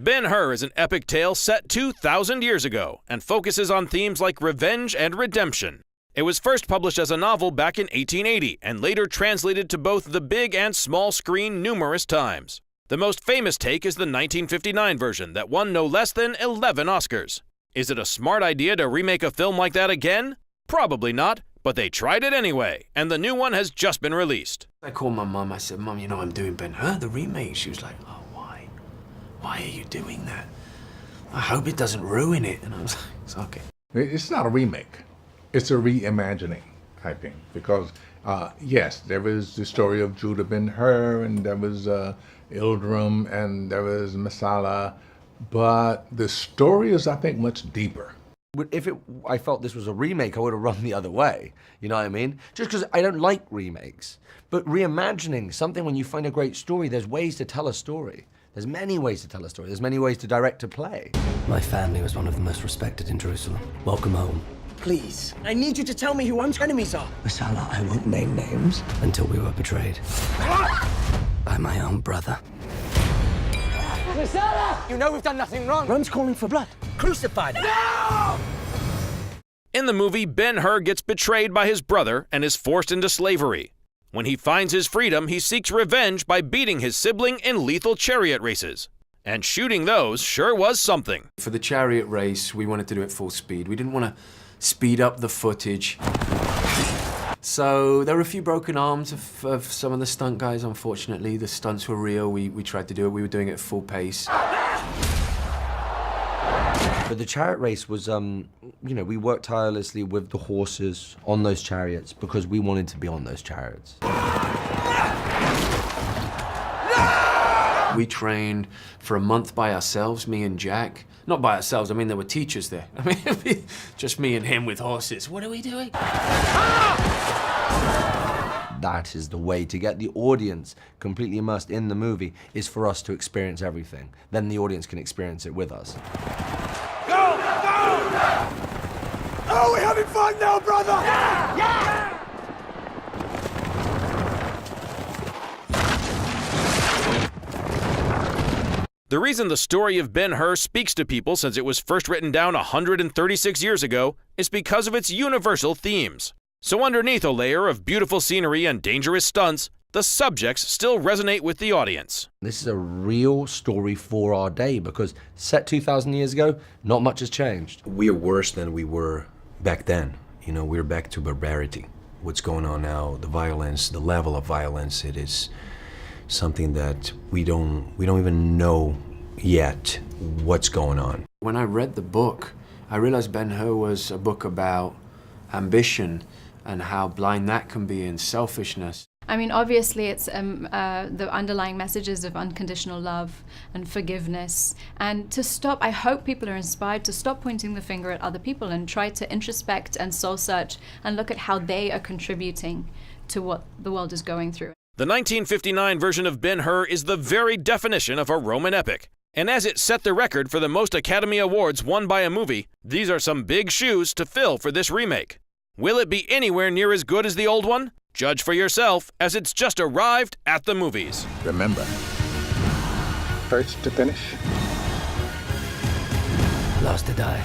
Ben-Hur is an epic tale set 2,000 years ago and focuses on themes like revenge and redemption. It was first published as a novel back in 1880 and later translated to both the big and small screen numerous times. The most famous take is the 1959 version that won no less than 11 Oscars. Is it a smart idea to remake a film like that again? Probably not, but they tried it anyway, and the new one has just been released. I called my mum, I said, "Mum, you know I'm doing Ben-Hur, the remake." She was like, "Oh, why? Why are you doing that? I hope it doesn't ruin it." And I was like, "It's okay." It's not a remake. It's a reimagining, I think, because yes, there was the story of Judah Ben-Hur, and there was Ildrim, and there was Masala, but the story is, I think, much deeper. If I felt this was a remake, I would have run the other way. You know what I mean? Just because I don't like remakes. But reimagining something, when you find a great story, there's ways to tell a story. There's many ways to tell a story. There's many ways to direct a play. My family was one of the most respected in Jerusalem. Welcome home. Please, I need you to tell me who Am's enemies are. Masala, I won't name names until we were betrayed by my own brother. Masala! You know we've done nothing wrong. Rom's calling for blood. Crucify them. No! In the movie, Ben-Hur gets betrayed by his brother and is forced into slavery. When he finds his freedom, he seeks revenge by beating his sibling in lethal chariot races. And shooting those sure was something. For the chariot race, we wanted to do it full speed. We didn't want to speed up the footage. So there were a few broken arms of some of the stunt guys, unfortunately. The stunts were real. We tried to do it. We were doing it at full pace. But the chariot race was, we worked tirelessly with the horses on those chariots because we wanted to be on those chariots. We trained for a month by ourselves, me and Jack. Not by ourselves, I mean, there were teachers there. I mean, just me and him with horses. What are we doing? That is the way to get the audience completely immersed in the movie, is for us to experience everything. Then the audience can experience it with us. Go! Go! Oh, we're having fun now, brother! Yeah! Yeah! The reason the story of Ben-Hur speaks to people since it was first written down 136 years ago is because of its universal themes. So underneath a layer of beautiful scenery and dangerous stunts, the subjects still resonate with the audience. This is a real story for our day because set 2,000 years ago, not much has changed. We're worse than we were back then. You know, we're back to barbarity. What's going on now, the violence, the level of violence, it is something that we don't even know yet what's going on. When I read the book, I realized Ben-Hur was a book about ambition and how blind that can be, and selfishness. I mean, obviously it's the underlying messages of unconditional love and forgiveness, and to stop, I hope people are inspired to stop pointing the finger at other people and try to introspect and soul search and look at how they are contributing to what the world is going through. The 1959 version of Ben-Hur is the very definition of a Roman epic. And as it set the record for the most Academy Awards won by a movie, these are some big shoes to fill for this remake. Will it be anywhere near as good as the old one? Judge for yourself, as it's just arrived at the movies. Remember, first to finish. Last to die.